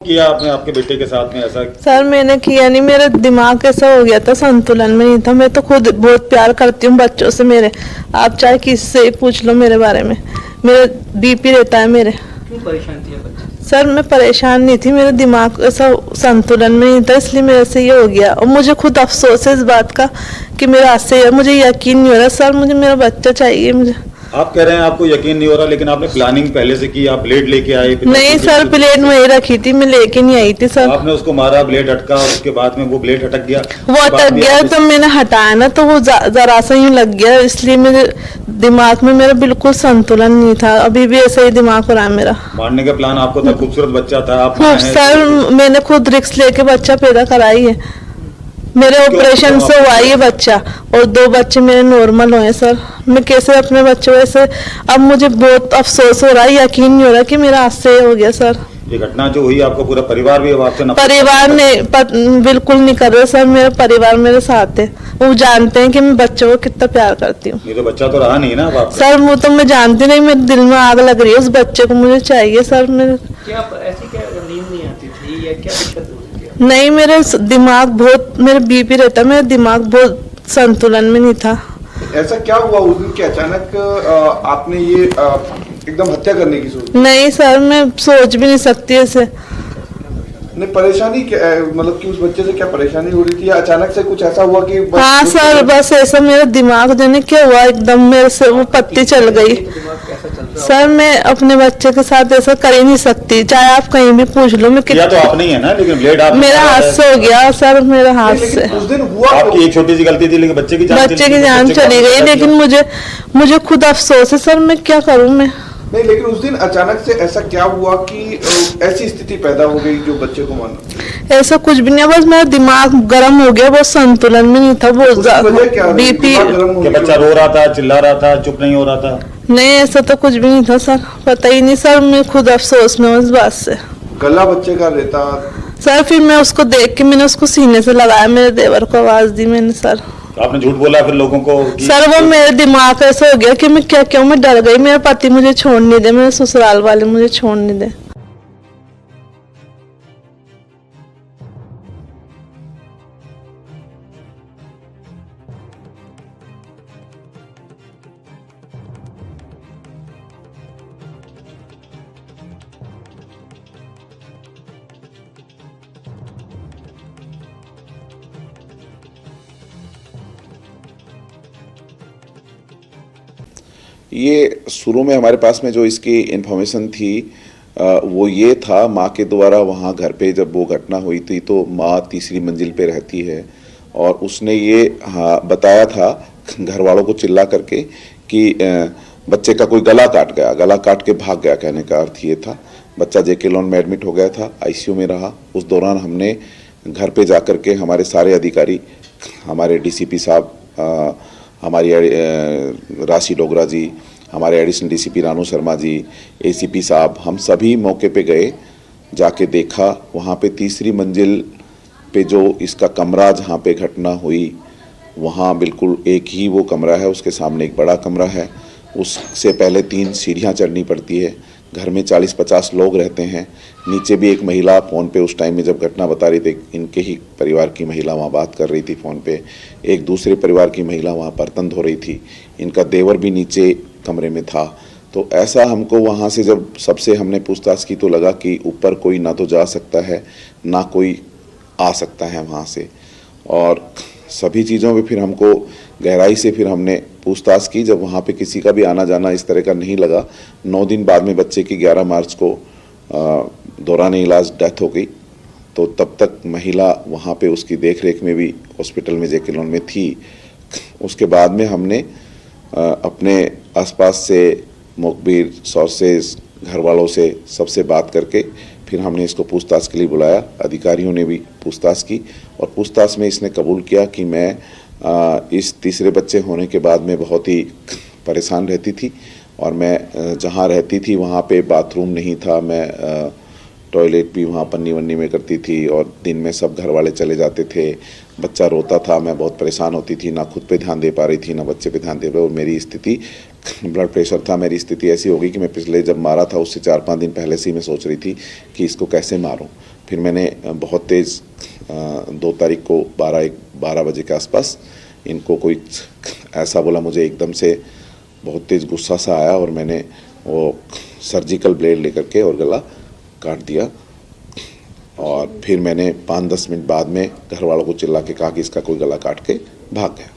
किया आपने आपके बेटे के साथ में ऐसा? सर मैंने किया नहीं, मेरा दिमाग ऐसा हो गया था, संतुलन में नहीं था। मैं तो खुद बहुत प्यार करती हूँ बच्चों से मेरे। आप चाहे किससे ही पूछ लो मेरे बारे में, मेरा बीपी रहता है मेरे। क्यों परेशान थी बच्चे? सर मैं परेशान नहीं थी, मेरा दिमाग ऐसा संतुलन में नहीं था, इसलिए मेरे से ये हो गया। और मुझे खुद अफसोस है इस बात का कि मेरा आज से मुझे यकीन नहीं हो रहा। सर मुझे मेरा बच्चा चाहिए मुझे। आप कह रहे हैं आपको यकीन नहीं हो रहा, लेकिन आपने प्लानिंग पहले से की, आप ब्लेड लेके आए? नहीं सर, ब्लेड वही रखी थी, मैं लेके नहीं आई थी सर। आपने उसको मारा, ब्लेड अटका, और उसके बाद में वो ब्लेड हटक गया? वो अटक गया तो मैंने हटाया ना, तो वो जरा सा ही लग गया, इसलिए मेरे दिमाग में मेरा बिल्कुल संतुलन नहीं था। अभी भी ऐसा ही दिमाग हो रहा है मेरा। मारने का प्लान आपको था? खूबसूरत बच्चा था आप? सर मैंने खुद रिस्क लेके बच्चा पैदा कराई है, मेरे ऑपरेशन से हुआ ये बच्चा, और 2 बच्चे मेरे नॉर्मल हुए सर। मैं कैसे अपने बच्चों ऐसे, अब मुझे बहुत अफसोस हो रहा है, यकीन नहीं हो रहा कि मेरा आज से हो गया सर। ये घटना जो हुई, आपको पूरा परिवार भी अब आपसे नफरत? परिवार ने बिल्कुल नहीं कर रहे सर, मेरा परिवार मेरे साथ है, वो जानते हैं कि मैं बच्चों को कितना प्यार करती हूँ। ये तो बच्चा तो रहा नहीं ना अब सर वो तो मैं जानती नहीं, मेरे दिल में आग लग रही है, उस बच्चे को मुझे चाहिए सर। मेरे क्या ऐसी क्या नींद नहीं आती थी या क्या दिक्कत हो रही थी? नहीं, मेरे दिमाग बहुत, मेरा बीपी रहता, मेरा दिमाग बहुत संतुलन में नहीं था। ऐसा क्या हुआ उस दिन कि अचानक आपने ये एकदम हत्या करने की सोची? नहीं सर, मैं सोच भी नहीं सकती ऐसे। नहीं, परेशानी क्या मतलब कि उस बच्चे से क्या परेशानी हो रही थी, या अचानक से कुछ ऐसा हुआ कि हाँ सर, बस ऐसा मेरा दिमाग जाने क्या हुआ, एकदम मेरे से वो पत्ती चल गई। सर मैं अपने बच्चे के साथ ऐसा कर ही नहीं सकती, चाहे आप कहीं भी पूछ लो। मैं किया तो आप नहीं है ना, लेकिन ब्लेड आप मेरा हाथ से हो गया सर, मेरा हाथ से। उस दिन हुआ आपकी एक छोटी सी गलती थी, लेकिन बच्चे की जान चली गई। लेकिन मुझे खुद अफसोस है सर, मैं क्या करूँ मैं। नहीं, लेकिन उस दिन अचानक से ऐसा क्या हुआ कि ऐसी स्थिति पैदा हो गई जो बच्चे को मारना? ऐसा कुछ भी नहीं, बस मेरा दिमाग गर्म हो गया, बहुत संतुलन में नहीं था, बहुत ज्यादा बीपी। बच्चा रो रहा था, चिल्ला रहा था, चुप नहीं हो रहा था? नहीं ऐसा तो कुछ भी नहीं था सर, पता ही नहीं सर, मैं खुद अफसोस में हूँ इस बात से। गला बच्चे का रहता सर, फिर मैं उसको देख के मैंने उसको सीने से लगाया, मेरे देवर को आवाज दी मैंने सर। आपने झूठ बोला फिर लोगों को? सर वो मेरे दिमाग ऐसा हो गया कि मैं क्या क्यों, मैं डर गई, मेरा पति मुझे छोड़ नहीं दे, मेरे ससुराल वाले मुझे छोड़ नहीं दे। ये शुरू में हमारे पास में जो इसकी इन्फॉर्मेशन थी वो ये था, माँ के द्वारा वहाँ घर पे जब वो घटना हुई थी तो माँ तीसरी मंजिल पे रहती है, और उसने ये बताया था घर वालों को चिल्ला करके कि बच्चे का कोई गला काट गया, गला काट के भाग गया। कहने का अर्थ ये था बच्चा जेके लॉन में एडमिट हो गया था, आईसीयू में रहा। उस दौरान हमने घर पे जा कर के हमारे सारे अधिकारी, हमारे डीसीपी साहब, हमारी राशि डोगरा जी, हमारे additional DCP Ranu Sharma ji, ACP साहब, हम सभी मौके पे गए, जाके देखा। वहाँ पे तीसरी मंजिल पे जो इसका कमरा जहाँ पे घटना हुई, वहाँ बिल्कुल एक ही वो कमरा है, उसके सामने एक बड़ा कमरा है, उससे पहले 3 सीढ़ियाँ चढ़नी पड़ती है। घर में 40-50 लोग रहते हैं। नीचे भी एक महिला फ़ोन पे उस टाइम में जब घटना बता रही थी, इनके ही परिवार की महिला वहाँ बात कर रही थी फ़ोन पे, एक दूसरे परिवार की महिला वहाँ बर्तन धो रही थी, इनका देवर भी नीचे कमरे में था। तो ऐसा हमको वहाँ से जब सबसे हमने पूछताछ की तो लगा कि ऊपर कोई ना तो जा सकता है ना कोई आ सकता है वहाँ से, और सभी चीज़ों पे फिर हमको गहराई से फिर हमने पूछताछ की। जब वहाँ पे किसी का भी आना जाना इस तरह का नहीं लगा, 9 दिन बाद में बच्चे की 11 मार्च को दौरान इलाज डेथ हो गई। तो तब तक महिला वहाँ पे उसकी देख रेख में भी हॉस्पिटल में जेके लॉन में थी। उसके बाद में हमने अपने आसपास से मुखबिर, सोर्सेज, घर वालों से सबसे बात करके फिर हमने इसको पूछताछ के लिए बुलाया। अधिकारियों ने भी पूछताछ की, और पूछताछ में इसने कबूल किया कि मैं इस तीसरे बच्चे होने के बाद में बहुत ही परेशान रहती थी, और मैं जहाँ रहती थी वहाँ पे बाथरूम नहीं था, मैं टॉयलेट भी वहाँ पन्नी वन्नी में करती थी, और दिन में सब घर वाले चले जाते थे, बच्चा रोता था, मैं बहुत परेशान होती थी, ना खुद पे ध्यान दे पा रही थी ना बच्चे पे ध्यान दे पा रही। और मेरी स्थिति, ब्लड प्रेशर था, मेरी स्थिति ऐसी हो गई कि मैं पिछले जब मारा था उससे 4-5 दिन पहले से ही मैं सोच रही थी कि इसको कैसे मारूं। फिर मैंने बहुत तेज़ 2 तारीख को 12 बजे के आसपास इनको कोई ऐसा बोला, मुझे एकदम से बहुत तेज़ गुस्सा सा आया और मैंने वो सर्जिकल ब्लेड लेकर के और गला काट दिया। और फिर मैंने 5-10 मिनट बाद में घर वालों को चिल्ला के कहा कि इसका कोई गला काट के भाग गया।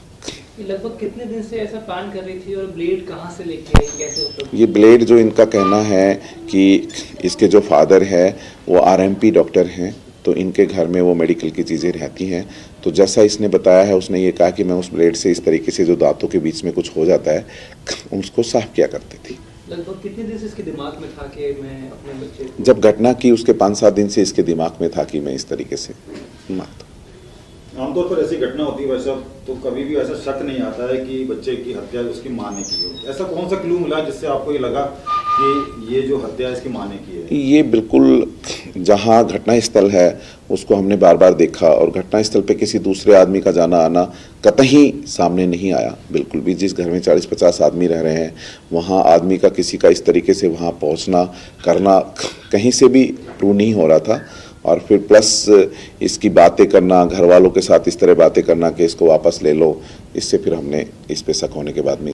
ये लगभग कितने दिन से ऐसा प्लान कर रही थी और ब्लेड कहाँ से लेके आई, कैसे उपलब्ध? ये ब्लेड जो इनका कहना है कि इसके जो फादर है वो आरएमपी डॉक्टर हैं, तो इनके घर में वो मेडिकल की चीज़ें रहती हैं। तो जैसा इसने बताया है, उसने ये कहा कि मैं उस ब्लेड से इस तरीके से जो दांतों के बीच में कुछ हो जाता है उसको साफ किया करती थी। लगभग कितने दिन से इसके दिमाग में था कि मैं अपने बच्चे को? जब घटना की उसके 5-7 दिन से इसके दिमाग में था कि मैं इस तरीके से मारता। आमतौर पर ऐसी घटना होती है वैसा, तो कभी भी ऐसा शक नहीं आता है कि बच्चे की हत्या उसकी माँ ने की हो। ऐसा कौन सा क्लू मिला जिससे आपको ये लगा कि ये जो हत्या इसकी माँ ने की है? ये बिल्कुल जहाँ घटना स्थल है उसको हमने बार बार देखा और घटना स्थल पे किसी दूसरे आदमी का जाना आना कतई सामने नहीं आया। बिल्कुल भी जिस घर में 40-50 आदमी रह रहे हैं वहाँ आदमी का किसी का इस तरीके से वहाँ पहुँचना करना कहीं से भी प्रूव नहीं हो रहा था। और फिर प्लस इसकी बातें करना, घर वालों के साथ इस तरह बातें करना कि इसको वापस ले लो, इससे फिर हमने इस पे शक होने के बाद में